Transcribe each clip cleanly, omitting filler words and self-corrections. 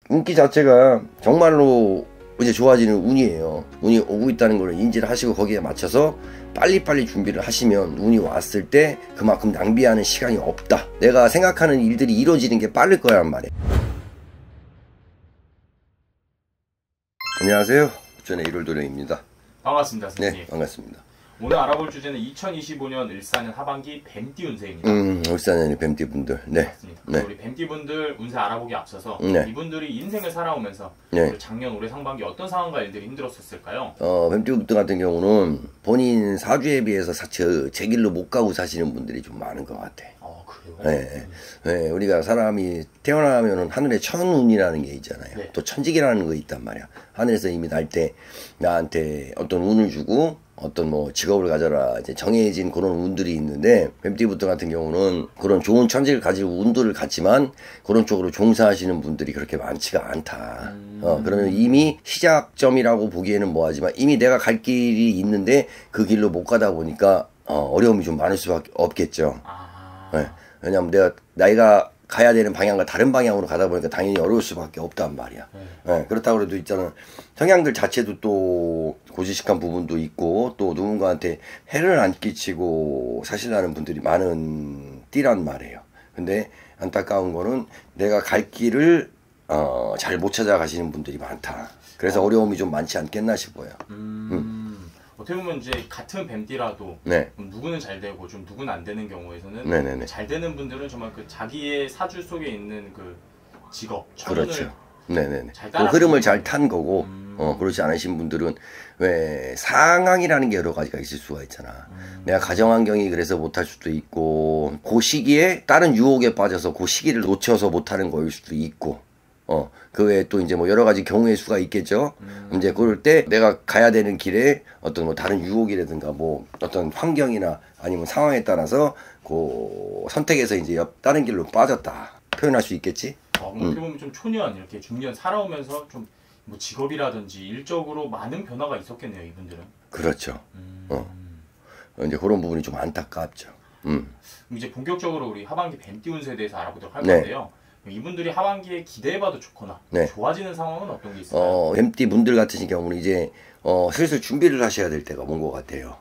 운기 자체가 정말로 이제 좋아지는 운이에요. 운이 오고 있다는 걸 인지를 하시고 거기에 맞춰서 빨리빨리 준비를 하시면 운이 왔을 때 그만큼 낭비하는 시간이 없다. 내가 생각하는 일들이 이루어지는 게 빠를 거란 말이에요. 안녕하세요. 전의 1월 도령입니다. 반갑습니다, 선생님. 네, 반갑습니다. 오늘 알아볼 주제는 2025년 일사년 하반기 뱀띠 운세입니다. 울산의 뱀띠 분들. 네. 맞습니다. 네. 우리 뱀띠 분들 운세 알아보기 앞서서 네. 이분들이 인생을 살아오면서 네. 작년 올해 상반기 어떤 상황과 일들이 힘들었을까요? 뱀띠 분들 같은 경우는 본인 사주에 비해서 제 길로 못 가고 사시는 분들이 좀 많은 것 같아. 그래요? 네. 네. 우리가 사람이 태어나면은 하늘에 천운이라는 게 있잖아요. 네. 또 천직이라는 거 있단 말이야. 하늘에서 이미 날 때 나한테 어떤 운을 주고 어떤 뭐 직업을 가져라 이제 정해진 그런 운들이 있는데 뱀띠부터 같은 경우는 그런 좋은 천직을 가지고 운들을 갖지만 그런 쪽으로 종사하시는 분들이 그렇게 많지가 않다. 그러면 이미 시작점이라고 보기에는 뭐하지만 이미 내가 갈 길이 있는데 그 길로 못 가다 보니까 어려움이 좀 많을 수밖에 없겠죠. 네. 왜냐면 내가 나이가 가야 되는 방향과 다른 방향으로 가다 보니까 당연히 어려울 수밖에 없단 말이야. 네. 그렇다고 해도 있잖아. 성향들 자체도 또 고지식한 부분도 있고 또 누군가한테 해를 안 끼치고 사시려는 분들이 많은 띠란 말이에요. 근데 안타까운 거는 내가 갈 길을 잘 못 찾아가시는 분들이 많다. 그래서 어려움이 좀 많지 않겠나 싶어요. 어떻게 보면 이제 같은 뱀띠라도 네. 누구는 잘 되고 좀 누구는 안 되는 경우에서는 네네네. 잘 되는 분들은 정말 그 자기의 사주 속에 있는 그 직업, 천운을 그렇죠. 네네네. 잘 그 흐름을 잘 탄 거고, 그렇지 않으신 분들은 왜 상황이라는 게 여러 가지가 있을 수가 있잖아. 내가 가정환경이 그래서 못할 수도 있고, 그 시기에 다른 유혹에 빠져서 그 시기를 놓쳐서 못하는 거일 수도 있고, 그 외에 또 이제 뭐 여러 가지 경우의 수가 있겠죠. 이제 그럴 때 내가 가야 되는 길에 어떤 뭐 다른 유혹이라든가 뭐 어떤 환경이나 아니면 상황에 따라서 그 선택해서 이제 다른 길로 빠졌다. 표현할 수 있겠지. 어떻게 보면 좀 초년 이렇게 중년 살아오면서 좀 뭐 직업이라든지 일적으로 많은 변화가 있었겠네요, 이분들은. 그렇죠. 이제 그런 부분이 좀 안타깝죠. 이제 본격적으로 우리 하반기 뱀띠 운세에 대해서 알아보도록 할 네. 건데요. 이분들이 하반기에 기대해봐도 좋거나 네. 좋아지는 상황은 어떤 게 있을까요? 뱀띠 분들 같은 경우는 이제 슬슬 준비를 하셔야 될 때가 온 것 같아요.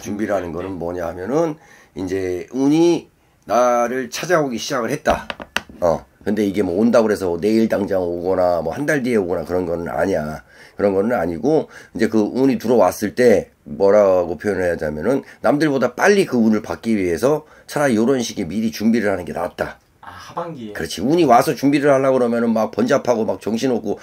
준비라는 거는 뭐냐 하면은 이제 운이 나를 찾아오기 시작을 했다. 근데 이게 뭐 온다고 해서 내일 당장 오거나 뭐 한 달 뒤에 오거나 그런 거는 아니야. 그런 거는 아니고 이제 그 운이 들어왔을 때 뭐라고 표현해야 하자면은 남들보다 빨리 그 운을 받기 위해서 차라리 이런 식의 미리 준비를 하는 게 낫다. 하반기에. 그렇지. 운이 와서 준비를 하려고 그러면은 막 번잡하고 막 정신없고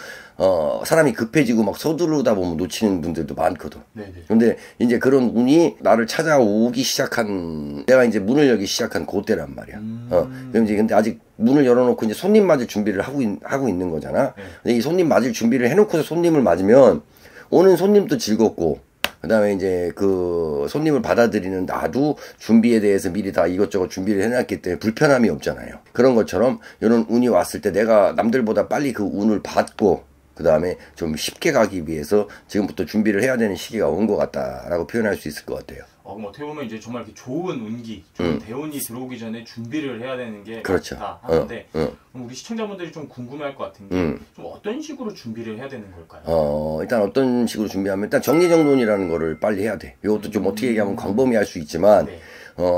사람이 급해지고 막 서두르다 보면 놓치는 분들도 많거든. 네네. 근데 이제 그런 운이 나를 찾아오기 시작한 내가 이제 문을 열기 시작한 그때란 말이야. 그럼 이제 근데 아직 문을 열어놓고 이제 손님 맞을 준비를 하고 있는 거잖아. 네. 근데 이 손님 맞을 준비를 해놓고서 손님을 맞으면 오는 손님도 즐겁고 그 다음에 이제 그 손님을 받아들이는 나도 준비에 대해서 미리 다 이것저것 준비를 해놨기 때문에 불편함이 없잖아요. 그런 것처럼 이런 운이 왔을 때 내가 남들보다 빨리 그 운을 받고 그 다음에 좀 쉽게 가기 위해서 지금부터 준비를 해야 되는 시기가 온 것 같다라고 표현할 수 있을 것 같아요. 그럼 어떻게 보면 이제 정말 이렇게 좋은 운기, 좋은 대운이 들어오기 전에 준비를 해야 되는 게 그렇죠. 맞다 하는데 그럼 우리 시청자분들이 좀 궁금해할 것 같은 게 좀 어떤 식으로 준비를 해야 되는 걸까요? 일단 어떤 식으로 준비하면 일단 정리정돈이라는 거를 빨리 해야 돼. 이것도 좀 어떻게 얘기하면 광범위할 수 있지만 네.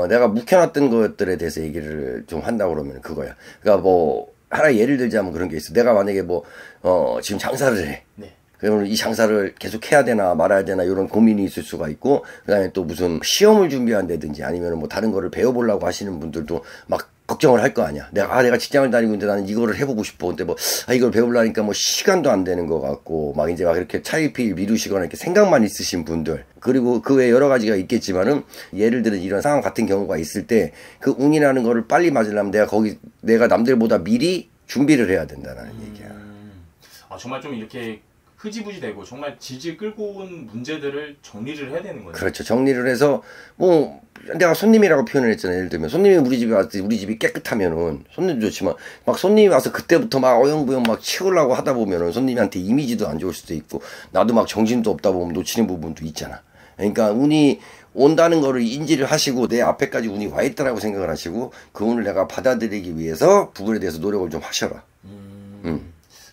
내가 묵혀놨던 것들에 대해서 얘기를 좀 한다고 그러면 그거야. 그러니까 뭐 하나 예를 들자면 그런 게 있어. 내가 만약에 뭐 지금 장사를 해. 네. 그러면 이 장사를 계속 해야 되나 말아야 되나 이런 고민이 있을 수가 있고 그다음에 또 무슨 시험을 준비한다든지 아니면 뭐 다른 거를 배워보려고 하시는 분들도 막 걱정을 할 거 아니야. 내가 직장을 다니고 있는데 나는 이거를 해보고 싶어. 근데 뭐 이걸 배우려니까 뭐 시간도 안 되는 것 같고 막 이제 막 이렇게 차일피일 미루시거나 이렇게 생각만 있으신 분들 그리고 그 외에 여러 가지가 있겠지만은 예를 들어 이런 상황 같은 경우가 있을 때 그 운이라는 거를 빨리 맞으려면 내가 남들보다 미리 준비를 해야 된다는 얘기야. 정말 좀 이렇게 흐지부지 되고 정말 질질 끌고 온 문제들을 정리를 해야 되는 거예요. 그렇죠. 정리를 해서 뭐 내가 손님이라고 표현을 했잖아요. 예를 들면 손님이 우리 집에 왔을 때 우리 집이 깨끗하면은 손님도 좋지만 막 손님이 와서 그때부터 막 어영부영 막 치우려고 하다 보면은 손님한테 이미지도 안 좋을 수도 있고 나도 막 정신도 없다 보면 놓치는 부분도 있잖아. 그러니까 운이 온다는 거를 인지를 하시고 내 앞에까지 운이 와 있다라고 생각을 하시고 그 운을 내가 받아들이기 위해서 부분에 대해서 노력을 좀 하셔라.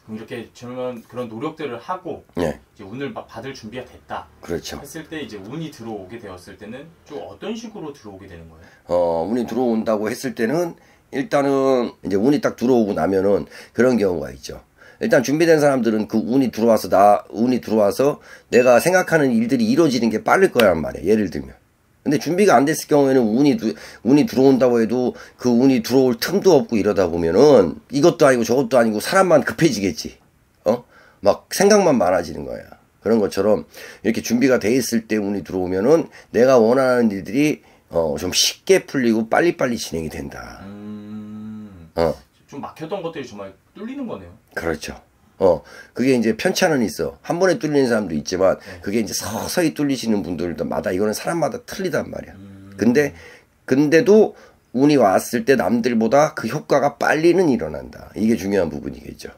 그럼 이렇게 저는 그런 노력들을 하고 네. 이제 운을 받을 준비가 됐다. 그렇죠. 했을 때 이제 운이 들어오게 되었을 때는 좀 어떤 식으로 들어오게 되는 거예요? 운이 들어온다고 했을 때는 일단은 이제 운이 딱 들어오고 나면은 그런 경우가 있죠. 일단 준비된 사람들은 그 운이 들어와서 내가 생각하는 일들이 이루어지는 게 빠를 거란 말이에요. 예를 들면. 근데 준비가 안 됐을 경우에는 운이 들어온다고 해도 그 운이 들어올 틈도 없고 이러다 보면은 이것도 아니고 저것도 아니고 사람만 급해지겠지. 막 생각만 많아지는 거야. 그런 것처럼 이렇게 준비가 돼 있을 때 운이 들어오면은 내가 원하는 일들이 좀 쉽게 풀리고 빨리빨리 진행이 된다. 좀 막혔던 것들이 정말 뚫리는 거네요. 그렇죠. 그게 이제 편차는 있어. 한 번에 뚫리는 사람도 있지만, 그게 이제 서서히 뚫리시는 분들마다 이거는 사람마다 틀리단 말이야. 근데도 운이 왔을 때 남들보다 그 효과가 빨리는 일어난다. 이게 중요한 부분이겠죠.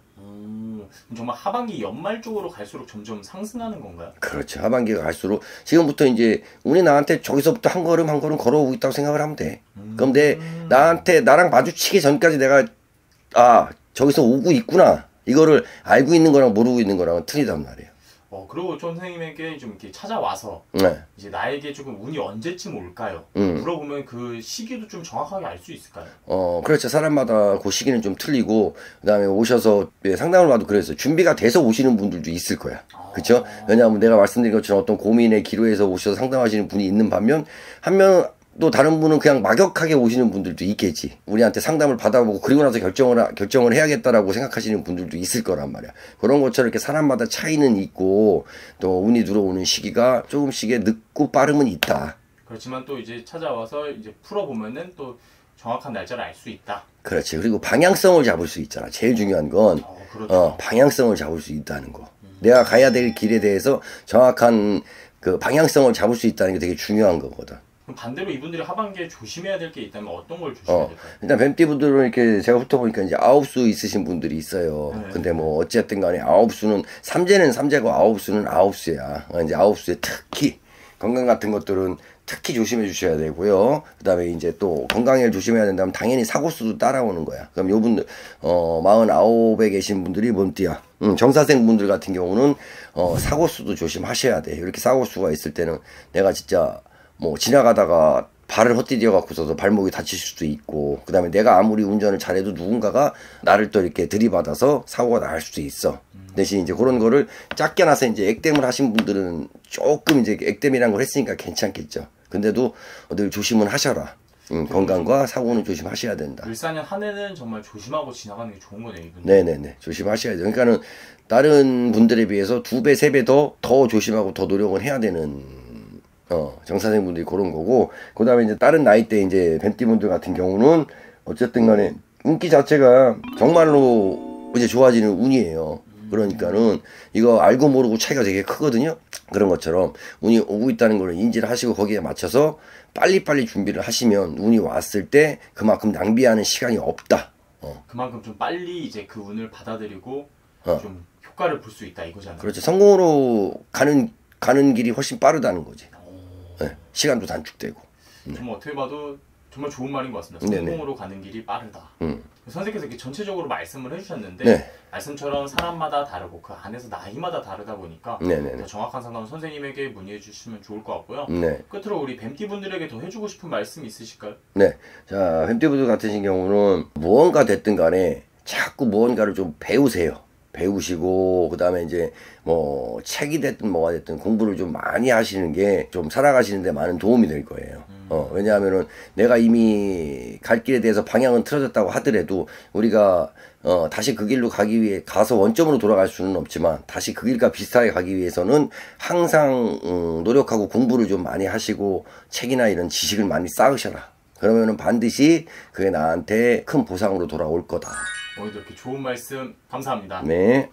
정말 하반기 연말 쪽으로 갈수록 점점 상승하는 건가요? 그렇죠. 하반기가 갈수록 지금부터 이제 운이 나한테 저기서부터 한 걸음 한 걸음 걸어오고 있다고 생각을 하면 돼. 그럼 나랑 마주치기 전까지 내가 저기서 오고 있구나. 이거를 알고 있는 거랑 모르고 있는 거랑은 틀리단 말이에요. 그리고 선생님에게 좀 이렇게 찾아와서 네. 이제 나에게 조금 운이 언제쯤 올까요? 물어보면 그 시기도 좀 정확하게 알 수 있을까요? 그렇죠. 사람마다 그 시기는 좀 틀리고, 그 다음에 오셔서 상담을 봐도 그랬어요. 준비가 돼서 오시는 분들도 있을 거야. 그렇죠? 왜냐하면 내가 말씀드린 것처럼 어떤 고민의 기로에서 오셔서 상담하시는 분이 있는 반면, 또 다른 분은 그냥 막역하게 오시는 분들도 있겠지. 우리한테 상담을 받아보고 그리고 나서 결정을 해야겠다라고 생각하시는 분들도 있을 거란 말이야. 그런 것처럼 이렇게 사람마다 차이는 있고 또 운이 들어오는 시기가 조금씩의 늦고 빠름은 있다. 그렇지만 또 이제 찾아와서 이제 풀어보면은 또 정확한 날짜를 알 수 있다. 그렇지. 그리고 방향성을 잡을 수 있잖아. 제일 중요한 건 그렇죠. 방향성을 잡을 수 있다는 거. 내가 가야 될 길에 대해서 정확한 그 방향성을 잡을 수 있다는 게 되게 중요한 거거든. 그럼 반대로 이분들이 하반기에 조심해야 될 게 있다면 어떤 걸 조심해야 될까요? 일단 뱀띠분들은 이렇게 제가 훑어보니까 이제 아홉수 있으신 분들이 있어요. 근데 뭐 어쨌든 간에 아홉수는 삼재는 삼재고 아홉수는 아홉수야. 이제 아홉수에 특히 건강 같은 것들은 특히 조심해 주셔야 되고요. 그 다음에 이제 또 건강을 조심해야 된다면 당연히 사고수도 따라오는 거야. 그럼 요분들, 49에 계신 분들이 뭔 띠야? 정사생 분들 같은 경우는, 사고수도 조심하셔야 돼. 이렇게 사고수가 있을 때는 내가 진짜 뭐 지나가다가 발을 헛디뎌 갖고서도 발목이 다칠 수도 있고, 그 다음에 내가 아무리 운전을 잘해도 누군가가 나를 또 이렇게 들이받아서 사고가 날 수도 있어. 대신 이제 그런 거를 작게 나서 이제 액땜을 하신 분들은 조금 이제 액땜이란 걸 했으니까 괜찮겠죠. 근데도 늘 조심은 하셔라. 건강과 사고는 조심하셔야 된다. 일사년 한 해는 정말 조심하고 지나가는 게 좋은 거네요, 이분. 네네네. 조심하셔야 돼요. 그러니까는 다른 분들에 비해서 2배, 3배 더 조심하고 더 노력을 해야 되는 정사생분들이 그런 거고, 그 다음에 이제 다른 나이대 이제 뱀띠분들 같은 경우는 어쨌든 간에 운기 자체가 정말로 이제 좋아지는 운이에요. 그러니까는 이거 알고 모르고 차이가 되게 크거든요. 그런 것처럼 운이 오고 있다는 걸 인지를 하시고 거기에 맞춰서 빨리빨리 준비를 하시면 운이 왔을 때 그만큼 낭비하는 시간이 없다. 그만큼 좀 빨리 이제 그 운을 받아들이고 좀 효과를 볼 수 있다 이거잖아요. 그렇죠. 성공으로 가는 길이 훨씬 빠르다는 거지. 네, 시간도 단축되고. 정말 어떻게 봐도 정말 좋은 말인 것 같습니다. 성공으로 가는 길이 빠르다. 선생님께서 이렇게 전체적으로 말씀을 해주셨는데 네. 말씀처럼 사람마다 다르고 그 안에서 나이마다 다르다 보니까 더 정확한 상담은 선생님에게 문의해 주시면 좋을 것 같고요. 네. 끝으로 우리 뱀띠분들에게 더 해주고 싶은 말씀 있으실까요? 네. 자, 뱀띠분들 같으신 경우는 무언가 됐든 간에 자꾸 무언가를 좀 배우세요. 배우시고 그 다음에 이제 뭐 책이 됐든 뭐가 됐든 공부를 좀 많이 하시는 게 좀 살아가시는데 많은 도움이 될 거예요. 왜냐하면은 내가 이미 갈 길에 대해서 방향은 틀어졌다고 하더라도 우리가 다시 그 길로 가기 위해 가서 원점으로 돌아갈 수는 없지만 다시 그 길과 비슷하게 가기 위해서는 항상 노력하고 공부를 좀 많이 하시고 책이나 이런 지식을 많이 쌓으셔라. 그러면은 반드시 그게 나한테 큰 보상으로 돌아올 거다. 오늘도 이렇게 좋은 말씀 감사합니다. 네.